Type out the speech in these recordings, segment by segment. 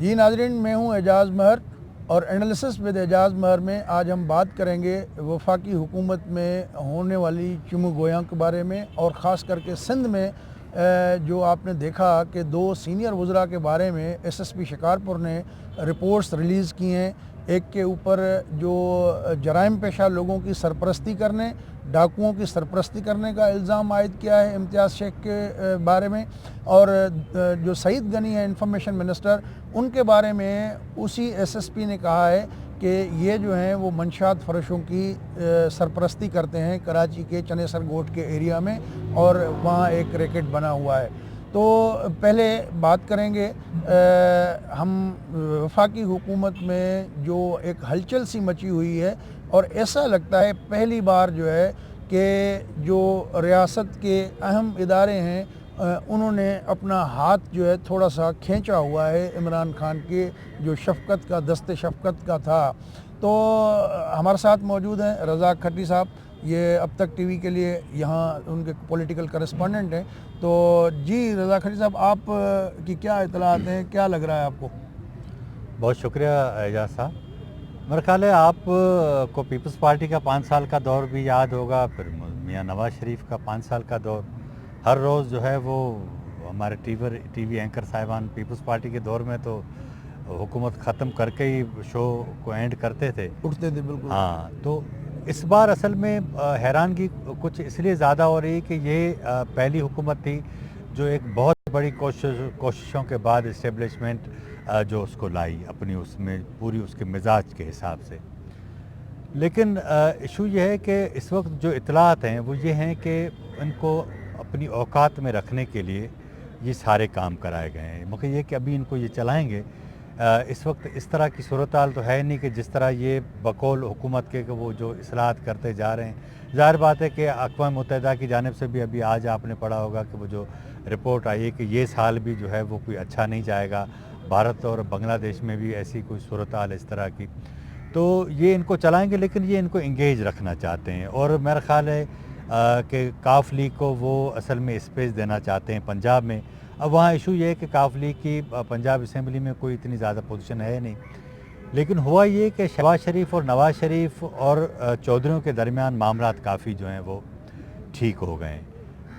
جی ناظرین، میں ہوں اعجاز مہر اور انالیسس ود اعجاز مہر میں آج ہم بات کریں گے وفاقی حکومت میں ہونے والی چمو گویاں کے بارے میں، اور خاص کر کے سندھ میں جو آپ نے دیکھا کہ 2 سینئر وزراء کے بارے میں ایس ایس پی شکارپور نے رپورٹس ریلیز کی ہیں۔ ایک کے اوپر جو جرائم پیشہ لوگوں کی سرپرستی کرنے، ڈاکوؤں کی سرپرستی کرنے کا الزام عائد کیا ہے امتیاز شیخ کے بارے میں، اور جو سعید غنی ہے انفارمیشن منسٹر، ان کے بارے میں اسی ایس ایس پی نے کہا ہے کہ یہ جو ہیں وہ منشیات فروشوں کی سرپرستی کرتے ہیں کراچی کے چنے سر گوٹ کے ایریا میں، اور وہاں ایک ریکٹ بنا ہوا ہے۔ تو پہلے بات کریں گے ہم وفاقی حکومت میں جو ایک ہلچل سی مچی ہوئی ہے، اور ایسا لگتا ہے پہلی بار جو ہے کہ جو ریاست کے اہم ادارے ہیں انہوں نے اپنا ہاتھ جو ہے تھوڑا سا کھینچا ہوا ہے عمران خان کے جو شفقت کا دست شفقت کا تھا۔ تو ہمارے ساتھ موجود ہیں رضا کھٹی صاحب، یہ اب تک ٹی وی کے لیے یہاں ان کے پولیٹیکل کرسپونڈنٹ ہیں۔ تو جی رضا کھٹی صاحب، آپ کی کیا اطلاعات ہیں، کیا لگ رہا ہے آپ کو؟ بہت شکریہ اعجاز صاحب۔ میرا خیال ہے آپ کو پیپلز پارٹی کا 5 سال کا دور بھی یاد ہوگا، پھر میاں نواز شریف کا 5 سال کا دور۔ ہر روز جو ہے وہ ہمارے ٹی وی اینکر صاحبان پیپلز پارٹی کے دور میں تو حکومت ختم کر کے ہی شو کو اینڈ کرتے تھے، اٹھتے تھے بالکل۔ ہاں، تو اس بار اصل میں حیرانگی کچھ اس لیے زیادہ ہو رہی کہ یہ پہلی حکومت تھی جو ایک بہت بڑی کوششوں کے بعد اسٹیبلشمنٹ جو اس کو لائی اپنی اس میں پوری اس کے مزاج کے حساب سے۔ لیکن ایشو یہ ہے کہ اس وقت جو اطلاعات ہیں وہ یہ ہیں کہ ان کو اپنی اوقات میں رکھنے کے لیے یہ سارے کام کرائے گئے ہیں، مگر یہ کہ ابھی ان کو یہ چلائیں گے۔ اس وقت اس طرح کی صورتحال تو ہے نہیں کہ جس طرح یہ بقول حکومت کے کہ وہ جو اصلاحات کرتے جا رہے ہیں۔ ظاہر بات ہے کہ اقوام متحدہ کی جانب سے بھی ابھی آج آپ نے پڑھا ہوگا کہ وہ جو رپورٹ آئی ہے کہ یہ سال بھی جو ہے وہ کوئی اچھا نہیں جائے گا، بھارت اور بنگلہ دیش میں بھی ایسی کوئی صورتحال اس طرح کی۔ تو یہ ان کو چلائیں گے، لیکن یہ ان کو انگیج رکھنا چاہتے ہیں، اور میرا خیال ہے کہ کاف لیگ کو وہ اصل میں اسپیس دینا چاہتے ہیں پنجاب میں۔ اب وہاں ایشو یہ ہے کہ کاف لیگ کی پنجاب اسمبلی میں کوئی اتنی زیادہ پوزیشن ہے نہیں، لیکن ہوا یہ کہ شہباز شریف اور نواز شریف اور چودھریوں کے درمیان معاملات کافی جو ہیں وہ ٹھیک ہو گئے ہیں۔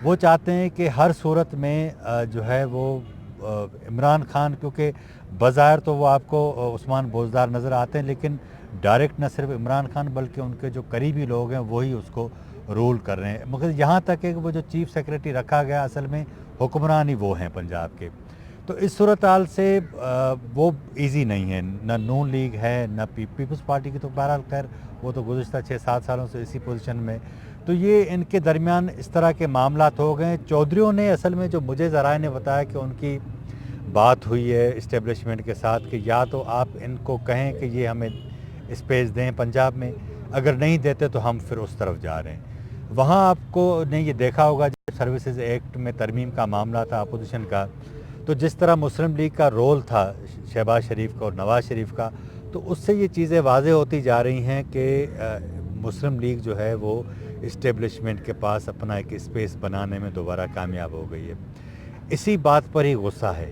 وہ چاہتے ہیں کہ ہر صورت میں جو ہے وہ عمران خان، کیونکہ بظاہر تو وہ آپ کو عثمان بوزدار نظر آتے ہیں، لیکن ڈائریکٹ نہ صرف عمران خان بلکہ ان کے جو قریبی لوگ ہیں وہی اس کو رول کر رہے ہیں، مگر یہاں تک کہ وہ جو چیف سیکریٹری رکھا گیا اصل میں حکمران ہی وہ ہیں پنجاب کے۔ تو اس صورتحال سے وہ ایزی نہیں ہے، نہ نون لیگ ہے نہ پیپلز پارٹی کی، تو بہرحال خیر وہ تو گزشتہ 6-7 سالوں سے اسی پوزیشن میں۔ تو یہ ان کے درمیان اس طرح کے معاملات ہو گئے۔ چودھریوں نے اصل میں جو مجھے ذرائع نے بتایا کہ ان کی بات ہوئی ہے اسٹیبلشمنٹ کے ساتھ کہ یا تو آپ ان کو کہیں کہ یہ ہمیں اسپیس دیں پنجاب میں، اگر نہیں دیتے تو ہم پھر اس طرف جا رہے ہیں۔ وہاں آپ کو نے یہ دیکھا ہوگا جب سروسز ایکٹ میں ترمیم کا معاملہ تھا اپوزیشن کا، تو جس طرح مسلم لیگ کا رول تھا شہباز شریف کا اور نواز شریف کا، تو اس سے یہ چیزیں واضح ہوتی جا رہی ہیں کہ مسلم لیگ جو ہے وہ اسٹیبلشمنٹ کے پاس اپنا ایک اسپیس بنانے میں دوبارہ کامیاب ہو گئی ہے۔ اسی بات پر ہی غصہ ہے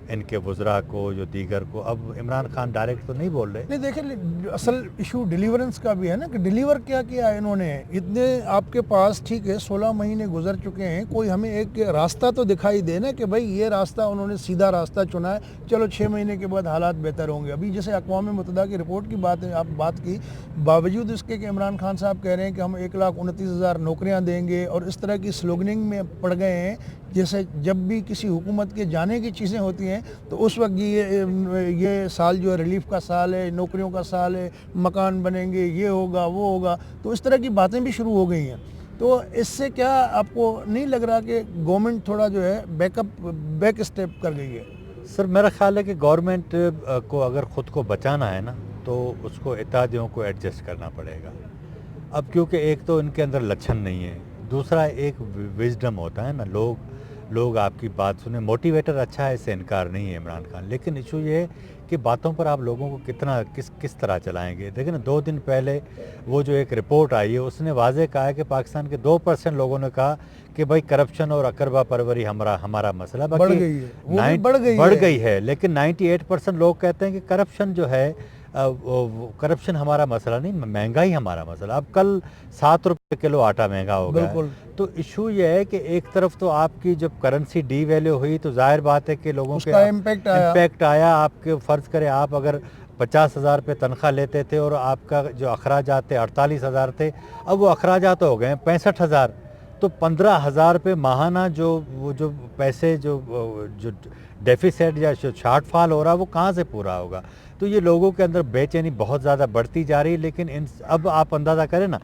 ان کے وزراء کو، جو دیگر کو۔ اب عمران خان ڈائریکٹ تو نہیں بول رہے، نہیں دیکھیں، اصل ایشو ڈیلیورنس کا بھی ہے نا، کہ ڈیلیور کیا کیا ہے انہوں نے۔ اتنے آپ کے پاس ٹھیک ہے 16 مہینے گزر چکے ہیں، کوئی ہمیں ایک راستہ تو دکھائی دے نا کہ بھائی یہ راستہ انہوں نے سیدھا راستہ چنا ہے، چلو 6 مہینے کے بعد حالات بہتر ہوں گے۔ ابھی جیسے اقوام متحدہ کی رپورٹ کی بات ہے، آپ بات کی، باوجود اس کے کہ عمران خان صاحب کہہ رہے ہیں کہ ہم 1,29,000 نوکریاں دیں گے، اور اس طرح کی سلوگننگ میں پڑ گئے ہیں جیسے جب بھی کسی حکومت کے جانے کی چیزیں ہوتی ہیں تو اس وقت یہ سال جو ہے ریلیف کا سال ہے، نوکریوں کا سال ہے، مکان بنیں گے، یہ ہوگا وہ ہوگا، تو اس طرح کی باتیں بھی شروع ہو گئی ہیں۔ تو اس سے کیا آپ کو نہیں لگ رہا کہ گورنمنٹ تھوڑا جو ہے بیک اسٹیپ کر گئی ہے؟ سر میرا خیال ہے کہ گورنمنٹ کو اگر خود کو بچانا ہے نا تو اس کو اتحادیوں کو ایڈجسٹ کرنا پڑے گا۔ اب کیونکہ ایک تو ان کے اندر لچھن نہیں ہے، دوسرا ایک وزڈم ہوتا ہے نا، لوگ آپ کی بات سنیں. موٹیویٹر اچھا ہے, اس سے انکار نہیں ہے عمران خان, لیکن ایشو یہ ہے کہ باتوں پر آپ لوگوں کو کتنا کس طرح چلائیں گے. دیکھیں نا, 2 دن پہلے وہ جو ایک رپورٹ آئی ہے اس نے واضح کہا ہے کہ پاکستان کے 2% لوگوں نے کہا کہ بھائی کرپشن اور اقربا پروری ہمارا مسئلہ. بڑھ گئی ہے, وہ بھی بڑھ گئی ہے, لیکن 98% لوگ کہتے ہیں کہ کرپشن جو ہے کرپشن ہمارا مسئلہ نہیں, مہنگائی ہمارا مسئلہ. اب کل 7 روپے کلو آٹا مہنگا ہو گیا ہے. تو ایشو یہ ہے کہ ایک طرف تو آپ کی جب کرنسی ڈی ویلیو ہوئی تو ظاہر بات ہے کہ لوگوں کے امپیکٹ آیا. آپ کے فرض کریں آپ اگر 50,000 پہ تنخواہ لیتے تھے اور آپ کا جو اخراجات تھے 48,000 تھے, اب وہ اخراجات ہو گئے 65,000. تو 15,000 پہ ماہانہ جو پیسے جو ڈیفیسٹ یا شارٹ فال ہو رہا وہ کہاں سے پورا ہوگا. تو یہ لوگوں کے اندر بے چینی بہت زیادہ بڑھتی جا رہی ہے. لیکن اب آپ اندازہ کریں نا,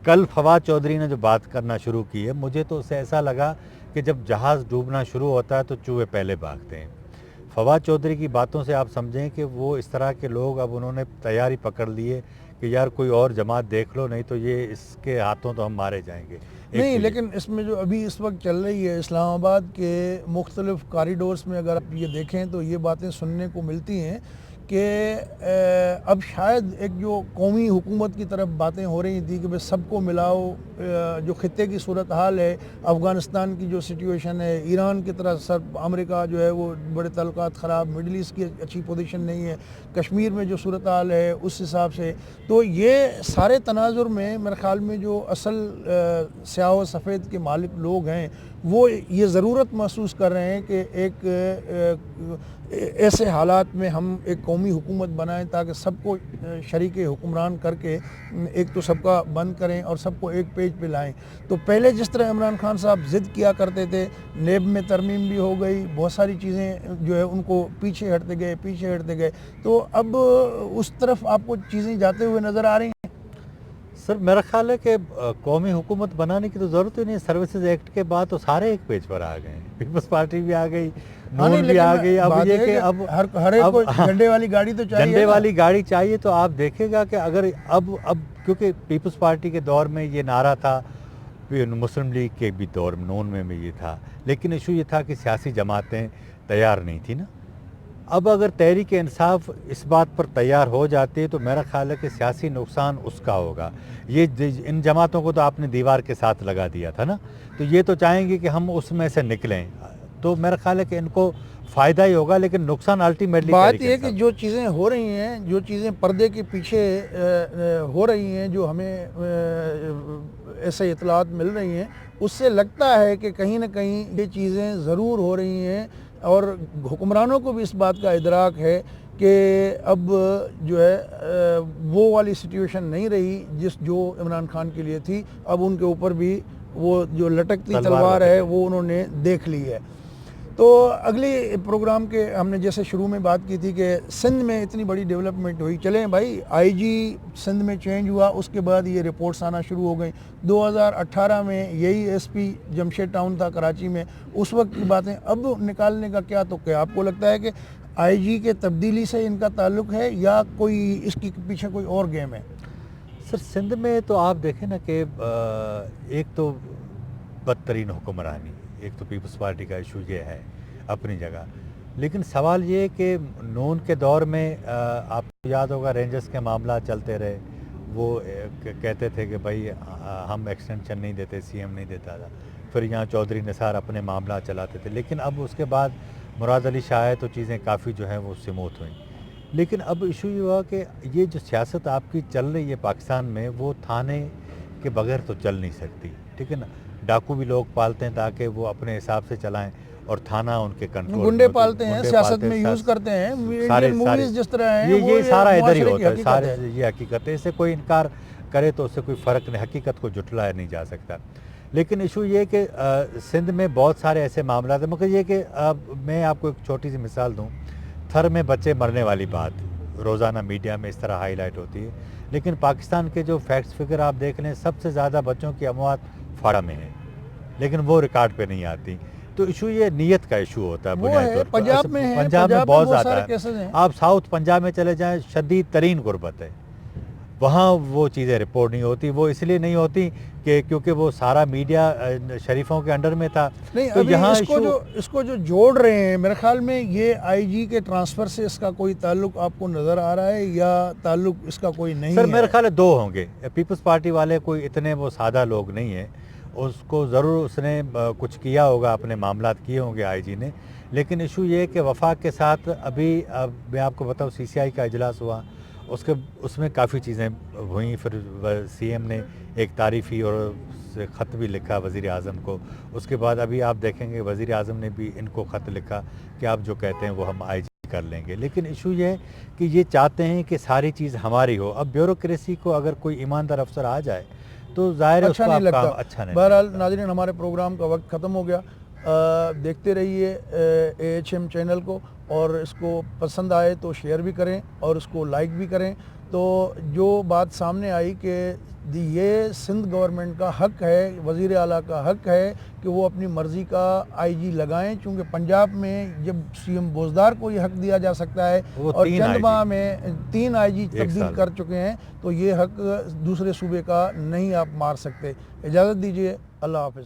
کل فواد چودھری نے جو بات کرنا شروع کی ہے, مجھے تو اسے ایسا لگا کہ جب جہاز ڈوبنا شروع ہوتا ہے تو چوہے پہلے بھاگتے ہیں. فواد چودھری کی باتوں سے آپ سمجھیں کہ وہ اس طرح کے لوگ اب انہوں نے تیاری پکڑ لی ہے کہ یار کوئی اور جماعت دیکھ لو, نہیں تو یہ اس کے ہاتھوں تو ہم مارے جائیں گے. نہیں, لیکن اس میں جو ابھی اس وقت چل رہی ہے اسلام آباد کے مختلف کاریڈورز میں اگر آپ یہ دیکھیں تو یہ باتیں سننے کو ملتی ہیں کہ اب شاید ایک جو قومی حکومت کی طرف باتیں ہو رہی تھیں کہ بھئی سب کو ملاؤ. جو خطے کی صورتحال ہے, افغانستان کی جو سچویشن ہے, ایران کی طرح سب, امریکہ جو ہے وہ بڑے تعلقات خراب, مڈل ایسٹ کی اچھی پوزیشن نہیں ہے, کشمیر میں جو صورتحال ہے اس حساب سے. تو یہ سارے تناظر میں میرے خیال میں جو اصل سیاہ و سفید کے مالک لوگ ہیں وہ یہ ضرورت محسوس کر رہے ہیں کہ ایک ایسے حالات میں ہم ایک قومی حکومت بنائیں تاکہ سب کو شریک حکمران کر کے ایک تو سب کا بند کریں اور سب کو ایک پیج پہ لائیں. تو پہلے جس طرح عمران خان صاحب ضد کیا کرتے تھے, نیب میں ترمیم بھی ہو گئی, بہت ساری چیزیں جو ہے ان کو پیچھے ہٹتے گئے. تو اب اس طرف آپ کو چیزیں جاتے ہوئے نظر آ رہی ہیں. سر میرا خیال ہے کہ قومی حکومت بنانے کی تو ضرورت ہی نہیں. سروسز ایکٹ کے بعد تو سارے ایک پیج پر آ گئے, پیپلز پارٹی بھی آ گئی, نون بھی آ گئی. اب یہ کہ اب ہر ایک کو جھنڈے والی گاڑی تو چاہیے, جھنڈے والی گاڑی چاہیے. تو آپ دیکھیں گا کہ اگر اب کیونکہ پیپلز پارٹی کے دور میں یہ نعرہ تھا, مسلم لیگ کے بھی دور میں نون میں یہ تھا, لیکن ایشو یہ تھا کہ سیاسی جماعتیں تیار نہیں تھی نا. اب اگر تحریک انصاف اس بات پر تیار ہو جاتی ہے تو میرا خیال ہے کہ سیاسی نقصان اس کا ہوگا. یہ ان جماعتوں کو تو آپ نے دیوار کے ساتھ لگا دیا تھا نا, تو یہ تو چاہیں گے کہ ہم اس میں سے نکلیں. تو میرا خیال ہے کہ ان کو فائدہ ہی ہوگا, لیکن نقصان الٹیمیٹلی بات یہ ہے کہ جو چیزیں ہو رہی ہیں, جو چیزیں پردے کے پیچھے ہو رہی ہیں, جو ہمیں ایسے اطلاعات مل رہی ہیں, اس سے لگتا ہے کہ کہیں نہ کہیں یہ چیزیں ضرور ہو رہی ہیں. اور حکمرانوں کو بھی اس بات کا ادراک ہے کہ اب جو ہے وہ والی سچویشن نہیں رہی جو عمران خان کے لیے تھی. اب ان کے اوپر بھی وہ جو لٹکتی تلوار ہے وہ انہوں نے دیکھ لی ہے. تو اگلی پروگرام کے ہم نے جیسے شروع میں بات کی تھی کہ سندھ میں اتنی بڑی ڈیولپمنٹ ہوئی. چلیں بھائی, آئی جی سندھ میں چینج ہوا, اس کے بعد یہ رپورٹس آنا شروع ہو گئیں. 2018 میں یہی ایس پی جمشید ٹاؤن تھا کراچی میں, اس وقت کی باتیں اب نکالنے کا کیا تو کیا آپ کو لگتا ہے کہ آئی جی کے تبدیلی سے ان کا تعلق ہے یا کوئی اس کے پیچھے کوئی اور گیم ہے؟ سر سندھ میں تو آپ دیکھیں نا کہ ایک تو بدترین حکمرانی, ایک تو پیپلز پارٹی کا ایشو یہ ہے اپنی جگہ, لیکن سوال یہ کہ نون کے دور میں آپ کو یاد ہوگا رینجرز کے معاملات چلتے رہے. وہ کہتے تھے کہ بھائی ہم ایکسٹینشن نہیں دیتے, سی ایم نہیں دیتا تھا. پھر یہاں چودھری نثار اپنے معاملات چلاتے تھے, لیکن اب اس کے بعد مراد علی شاہ آئے تو چیزیں کافی جو ہیں وہ سموتھ ہوئیں. لیکن اب ایشو یہ ہوا کہ یہ جو سیاست آپ کی چل رہی ہے پاکستان میں, وہ تھانے کے بغیر تو چل نہیں سکتی. ٹھیک ہے نا, ڈاکو بھی لوگ پالتے ہیں تاکہ وہ اپنے حساب سے چلائیں, اور تھانہ ان کے کنٹرول, گنڈے پالتے ہیں, سیاست میں یوز کرتے ہیں. انڈین موویز جس طرح ہیں یہ سارا ادھر ہی ہوتا ہے, سارے یہ حقیقت ہے. اس سے کوئی انکار کرے تو اس سے کوئی فرق نہیں, حقیقت کو جھٹلایا نہیں جا سکتا. لیکن ایشو یہ کہ سندھ میں بہت سارے ایسے معاملات ہیں. مگر یہ کہ میں آپ کو ایک چھوٹی سی مثال دوں, تھر میں بچے مرنے والی بات روزانہ میڈیا میں اس طرح ہائی لائٹ ہوتی ہے, لیکن پاکستان کے جو فیکٹس فگر آپ دیکھ لیں, سب سے زیادہ بچوں کی اموات پھاڑا میں ہے, لیکن وہ ریکارڈ پہ نہیں آتی. تو ایشو یہ نیت کا ایشو ہوتا ہے بنیادی طور پر. پنجاب میں بہت زیادہ ہے. آپ ساؤتھ پنجاب میں چلے جائیں, شدید ترین غربت ہے, وہاں وہ چیزیں رپورٹ نہیں ہوتی. وہ اس لیے نہیں ہوتی کہ کیونکہ وہ سارا میڈیا شریفوں کے انڈر میں تھا. نہیں تو ابھی یہاں اس کو جو جوڑ رہے ہیں میرے خیال میں یہ آئی جی کے ٹرانسفر سے اس کا کوئی تعلق آپ کو نظر آ رہا ہے یا تعلق اس کا کوئی نہیں ہے؟ سر میرے خیال ہے دو ہوں گے. پیپلز پارٹی والے کوئی اتنے وہ سادہ لوگ نہیں ہیں. اس کو ضرور اس نے کچھ کیا ہوگا, اپنے معاملات کیے ہوں گے آئی جی نے, لیکن ایشو یہ ہے کہ وفاق کے ساتھ ابھی میں آپ کو بتاؤں سی سی آئی کا اجلاس ہوا, اس میں کافی چیزیں ہوئیں. پھر سی ایم نے ایک تعریفی اور خط بھی لکھا وزیر اعظم کو. اس کے بعد ابھی آپ دیکھیں گے وزیر اعظم نے بھی ان کو خط لکھا کہ آپ جو کہتے ہیں وہ ہم آئی جی کر لیں گے. لیکن ایشو یہ ہے کہ یہ چاہتے ہیں کہ ساری چیز ہماری ہو. اب بیوروکریسی کو اگر کوئی ایماندار افسر آ جائے تو ظاہر ہے اچھا نہیں لگتا. اچھا نہیں. بہرحال ناظرین, ہمارے پروگرام کا وقت ختم ہو گیا. دیکھتے رہیے اے ایچ ایم چینل کو, اور اس کو پسند آئے تو شیئر بھی کریں اور اس کو لائک بھی کریں. تو جو بات سامنے آئی کہ یہ سندھ گورنمنٹ کا حق ہے, وزیر اعلیٰ کا حق ہے کہ وہ اپنی مرضی کا آئی جی لگائیں, چونکہ پنجاب میں جب سی ایم بوزدار کو یہ حق دیا جا سکتا ہے اور چند ماہ میں 3 آئی جی تبدیل کر چکے ہیں, تو یہ حق دوسرے صوبے کا نہیں آپ مار سکتے. اجازت دیجیے, اللہ حافظ.